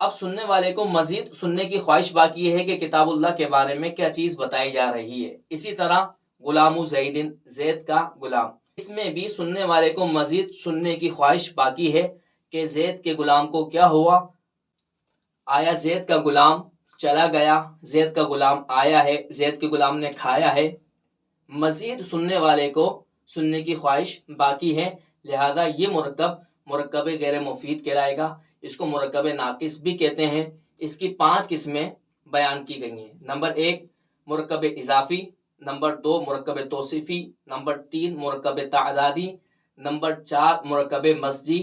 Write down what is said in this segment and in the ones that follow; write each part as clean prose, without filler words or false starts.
اب سننے والے کو مزید سننے کی خواہش باقی ہے کہ کتاب اللہ کے بارے میں کیا چیز بتائی جا رہی ہے۔ اسی طرح غلام زیدن، زید کا غلام، اس میں بھی سننے والے کو مزید سننے کی خواہش باقی ہے کہ زید کے غلام کو کیا ہوا، آیا زید کا غلام چلا گیا، زید کا غلام آیا ہے، زید کے غلام نے کھایا ہے۔ مزید سننے والے کو سننے کی خواہش باقی ہے، لہذا یہ مرکب غیر مفید کہلائے گا۔ اس کو مرکب ناقص بھی کہتے ہیں۔ اس کی 5 قسمیں بیان کی گئی ہیں۔ نمبر 1 مرکب اضافی، نمبر 2 مرکب توصیفی، نمبر 3 مرکب تعدادی، نمبر 4 مرکب مزجی،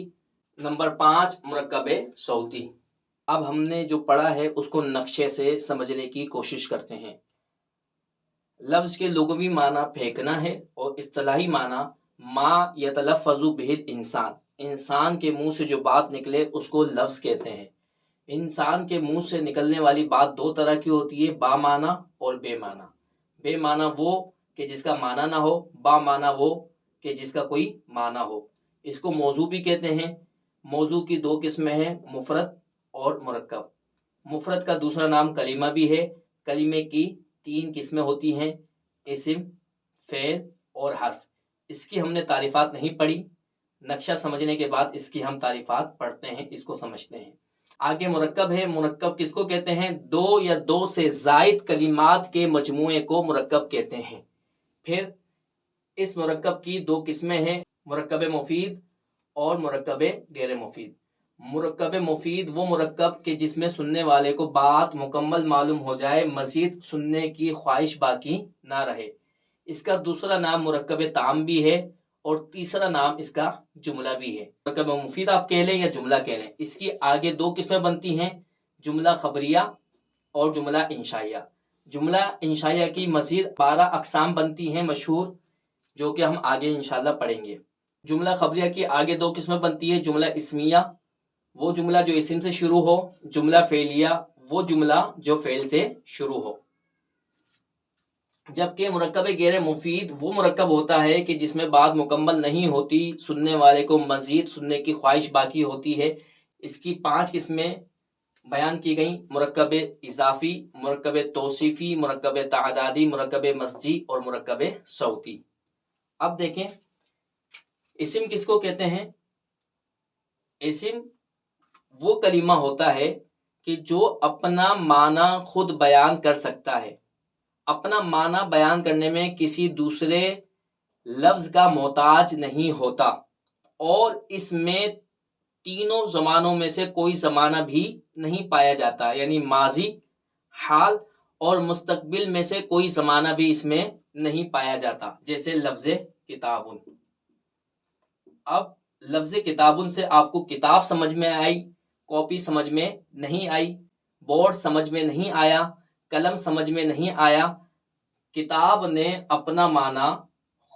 نمبر 5 مرکب صوتی۔ اب ہم نے جو پڑھا ہے اس کو نقشے سے سمجھنے کی کوشش کرتے ہیں۔ لفظ کے لغوی معنی پھینکنا ہے اور اصطلاحی معنی ما یتلفظ بہ الانسان، انسان کے منہ سے جو بات نکلے اس کو لفظ کہتے ہیں۔ انسان کے منہ سے نکلنے والی بات 2 طرح کی ہوتی ہے، با معنی اور بے معنی۔ بے معنی وہ کہ جس کا معنی نہ ہو، با معنی وہ کہ جس کا کوئی معنی ہو۔ اس کو موضوع بھی کہتے ہیں۔ موضوع کی 2 قسمیں ہیں، مفرد اور مرکب۔ مفرد کا دوسرا نام کلمہ بھی ہے۔ کلمے کی 3 قسمیں ہوتی ہیں، اسم، فعل اور حرف۔ اس کی ہم نے تعریفات نہیں پڑھی، نقشہ سمجھنے کے بعد اس کی ہم تعریفات پڑھتے ہیں، اس کو سمجھتے ہیں۔ آگے مرکب ہے۔ مرکب کس کو کہتے ہیں؟ 2 یا 2 سے زائد کلمات کے مجموعے کو مرکب کہتے ہیں۔ پھر اس مرکب کی 2 قسمیں ہیں، مرکب مفید اور مرکب غیر مفید۔ مرکب مفید وہ مرکب کہ جس میں سننے والے کو بات مکمل معلوم ہو جائے، مزید سننے کی خواہش باقی نہ رہے۔ اس کا دوسرا نام مرکب تام بھی ہے اور تیسرا نام اس کا جملہ بھی ہے۔ مرکب مفید آپ کہہ لیں یا جملہ کہہ لیں، اس کی آگے 2 قسمیں بنتی ہیں، جملہ خبریہ اور جملہ انشائیہ۔ جملہ انشائیہ کی مزید 12 اقسام بنتی ہیں مشہور، جو کہ ہم آگے انشاءاللہ پڑھیں گے۔ جملہ خبریہ کی آگے 2 قسمیں بنتی ہے، جملہ اسمیہ وہ جملہ جو اسم سے شروع ہو، جملہ فعلیہ وہ جملہ جو فعل سے شروع ہو۔ جبکہ مرکب غیر مفید وہ مرکب ہوتا ہے کہ جس میں بات مکمل نہیں ہوتی، سننے والے کو مزید سننے کی خواہش باقی ہوتی ہے۔ اس کی 5 قسمیں بیان کی گئیں، مرکب اضافی، مرکب توصیفی، مرکب تعدادی، مرکب مزجی اور مرکب صوتی۔ اب دیکھیں اسم کس کو کہتے ہیں؟ اسم وہ کلمہ ہوتا ہے کہ جو اپنا معنی خود بیان کر سکتا ہے، اپنا معنی بیان کرنے میں کسی دوسرے لفظ کا محتاج نہیں ہوتا، اور اس میں تینوں زمانوں میں سے کوئی زمانہ بھی نہیں پایا جاتا، یعنی ماضی، حال اور مستقبل میں سے کوئی زمانہ بھی اس میں نہیں پایا جاتا، جیسے لفظ کتابن۔ اب لفظ کتابن سے آپ کو کتاب سمجھ میں آئی، کاپی سمجھ میں نہیں آئی، بورڈ سمجھ میں نہیں آیا، قلم سمجھ میں نہیں آیا۔ کتاب نے اپنا معنی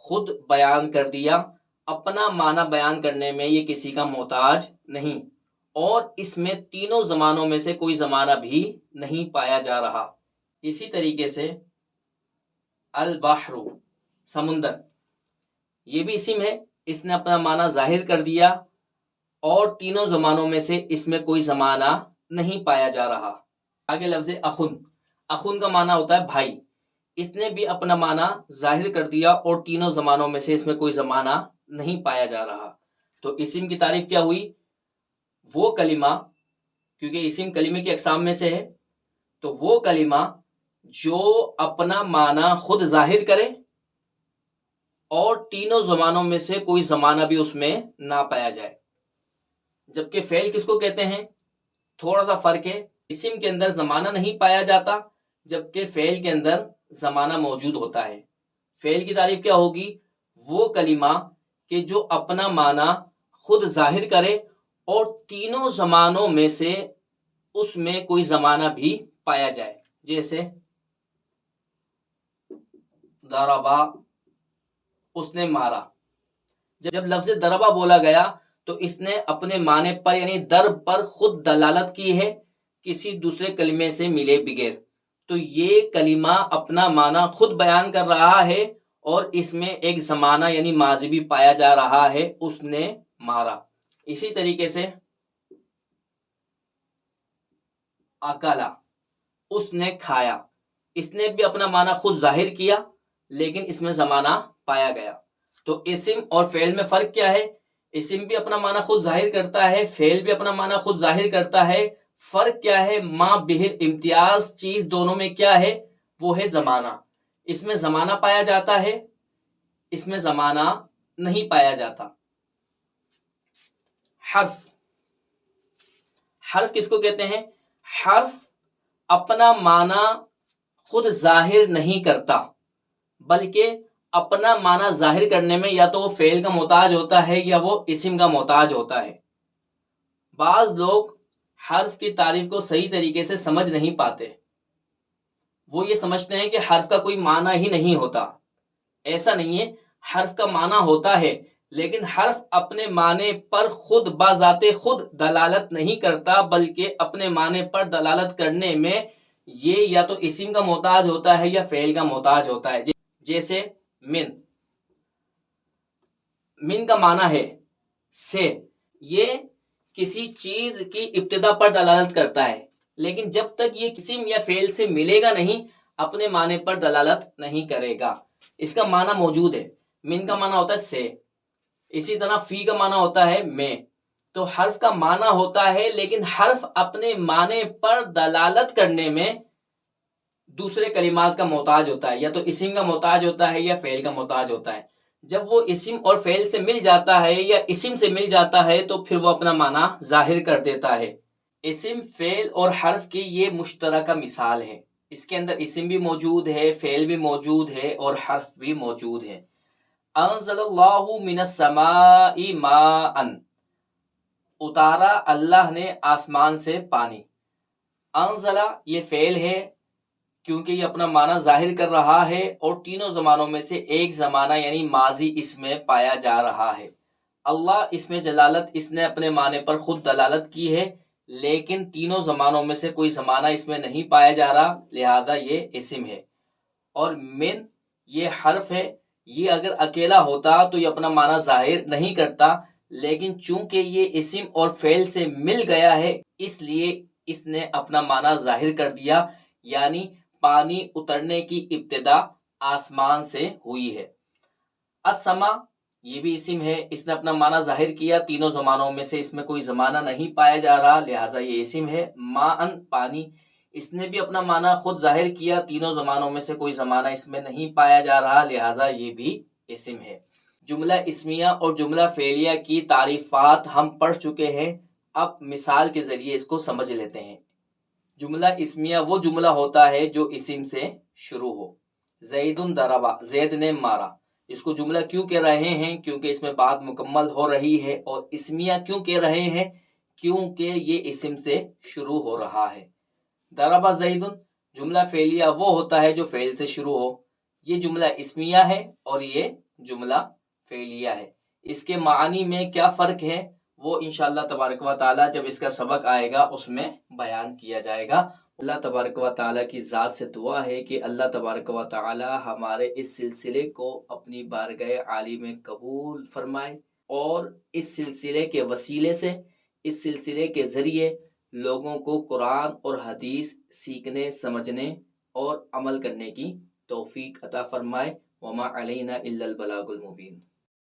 خود بیان کر دیا، اپنا معنی بیان کرنے میں یہ کسی کا محتاج نہیں، اور اس میں تینوں زمانوں میں سے کوئی زمانہ بھی نہیں پایا جا رہا۔ اسی طریقے سے البحر سمندر، یہ بھی اسم ہے، اس نے اپنا معنی ظاہر کر دیا، اور تینوں زمانوں میں سے اس میں کوئی زمانہ نہیں پایا جا رہا۔ آگے لفظ اخن، اخن کا معنی ہوتا ہے بھائی، اس نے بھی اپنا معنی ظاہر کر دیا اور تینوں زمانوں میں سے اس میں کوئی زمانہ نہیں پایا جا رہا۔ تو اسم کی تعریف کیا ہوئی؟ وہ کلمہ، کیونکہ اسم کلمے کی اقسام میں سے ہے، تو وہ کلمہ جو اپنا معنی خود ظاہر کرے اور تینوں زمانوں میں سے کوئی زمانہ بھی اس میں نہ پایا جائے۔ جبکہ فعل کس کو کہتے ہیں؟ تھوڑا سا فرق ہے، اسم کے اندر زمانہ نہیں پایا جاتا، جبکہ فعل کے اندر زمانہ موجود ہوتا ہے۔ فعل کی تعریف کیا ہوگی؟ وہ کلمہ کہ جو اپنا معنی خود ظاہر کرے اور تینوں زمانوں میں سے اس میں کوئی زمانہ بھی پایا جائے، جیسے ضربا، اس نے مارا۔ جب لفظ ضربا بولا گیا تو اس نے اپنے معنی پر یعنی ضرب پر خود دلالت کی ہے، کسی دوسرے کلمے سے ملے بغیر۔ تو یہ کلمہ اپنا معنی خود بیان کر رہا ہے اور اس میں ایک زمانہ یعنی ماضی بھی پایا جا رہا ہے، اس نے مارا۔ اسی طریقے سے اکلا اس نے کھایا، اس نے بھی اپنا معنی خود ظاہر کیا لیکن اس میں زمانہ پایا گیا۔ تو اسم اور فعل میں فرق کیا ہے؟ اسم بھی اپنا معنی خود ظاہر کرتا ہے، فعل بھی اپنا معنی خود ظاہر کرتا ہے۔ فرق کیا ہے؟ ما بہر امتیاز چیز دونوں میں کیا ہے؟ وہ ہے زمانہ۔ اس میں زمانہ پایا جاتا ہے، اس میں زمانہ نہیں پایا جاتا۔ حرف، حرف کس کو کہتے ہیں؟ حرف اپنا معنی خود ظاہر نہیں کرتا بلکہ اپنا معنی ظاہر کرنے میں یا تو وہ فعل کا محتاج ہوتا ہے یا وہ اسم کا محتاج ہوتا ہے۔ بعض لوگ حرف کی تعریف کو صحیح طریقے سے سمجھ نہیں پاتے، وہ یہ سمجھتے ہیں کہ حرف کا کوئی معنی ہی نہیں ہوتا۔ ایسا نہیں ہے، حرف کا معنی ہوتا ہے لیکن حرف اپنے معنی پر خود بذات خود دلالت نہیں کرتا بلکہ اپنے معنی پر دلالت کرنے میں یہ یا تو اسم کا محتاج ہوتا ہے یا فعل کا محتاج ہوتا ہے۔ جیسے من، من کا معنی ہے سے، یہ کسی چیز کی ابتدا پر دلالت کرتا ہے لیکن جب تک یہ اسم یا فعل سے ملے گا نہیں اپنے معنی پر دلالت نہیں کرے گا۔ اس کا معنی موجود ہے، من کا معنی ہوتا ہے سے، اسی طرح فی کا معنی ہوتا ہے میں۔ تو حرف کا معنی ہوتا ہے لیکن حرف اپنے معنی پر دلالت کرنے میں دوسرے کلمات کا محتاج ہوتا ہے، یا تو اسم کا محتاج ہوتا ہے یا فعل کا محتاج ہوتا ہے۔ جب وہ اسم اور فعل سے مل جاتا ہے یا اسم سے مل جاتا ہے تو پھر وہ اپنا معنی ظاہر کر دیتا ہے۔ اسم، فعل اور حرف کی یہ مشترکہ مثال ہے، اس کے اندر اسم بھی موجود ہے، فعل بھی موجود ہے اور حرف بھی موجود ہے۔ انزل اللہ من السماء ماء، اتارا اللہ نے آسمان سے پانی۔ انزلہ یہ فعل ہے کیونکہ یہ اپنا معنی ظاہر کر رہا ہے اور تینوں زمانوں میں سے ایک زمانہ یعنی ماضی اس میں پایا جا رہا ہے۔ اللہ اس میں جلالت، اس نے اپنے معنی پر خود دلالت کی ہے لیکن تینوں زمانوں میں سے کوئی زمانہ اس میں نہیں پایا جا رہا، لہذا یہ اسم ہے۔ اور من یہ حرف ہے، یہ اگر اکیلا ہوتا تو یہ اپنا معنی ظاہر نہیں کرتا لیکن چونکہ یہ اسم اور فعل سے مل گیا ہے اس لیے اس نے اپنا معنی ظاہر کر دیا، یعنی پانی اترنے کی ابتدا آسمان سے ہوئی ہے۔ السما یہ بھی اسم ہے، اس نے اپنا معنی ظاہر کیا، تینوں زمانوں میں سے اس میں کوئی زمانہ نہیں پایا جا رہا لہٰذا یہ اسم ہے۔ ماءن پانی، اس نے بھی اپنا معنی خود ظاہر کیا، تینوں زمانوں میں سے کوئی زمانہ اس میں نہیں پایا جا رہا لہٰذا یہ بھی اسم ہے۔ جملہ اسمیہ اور جملہ فعلیہ کی تعریفات ہم پڑھ چکے ہیں، اب مثال کے ذریعے اس کو سمجھ لیتے ہیں۔ جملہ اسمیہ وہ جملہ ہوتا ہے جو اسم سے شروع ہو۔ زید ضربا، زید نے مارا، اس کو جملہ کیوں کہہ رہے ہیں؟ کیونکہ اس میں بات مکمل ہو رہی ہے۔ اور اسمیہ کیوں کہہ رہے ہیں؟ کیونکہ یہ اسم سے شروع ہو رہا ہے۔ ضربا زید جملہ فعلیہ وہ ہوتا ہے جو فعل سے شروع ہو، یہ جملہ اسمیہ ہے اور یہ جملہ فعلیہ ہے۔ اس کے معنی میں کیا فرق ہے وہ انشاءاللہ تبارک و تعالی جب اس کا سبق آئے گا اس میں بیان کیا جائے گا۔ اللہ تبارک و تعالی کی ذات سے دعا ہے کہ اللہ تبارک و تعالی ہمارے اس سلسلے کو اپنی بارگاہ عالی میں قبول فرمائے اور اس سلسلے کے وسیلے سے، اس سلسلے کے ذریعے لوگوں کو قرآن اور حدیث سیکھنے، سمجھنے اور عمل کرنے کی توفیق عطا فرمائے۔ وما علینا الا البلاغ المبین۔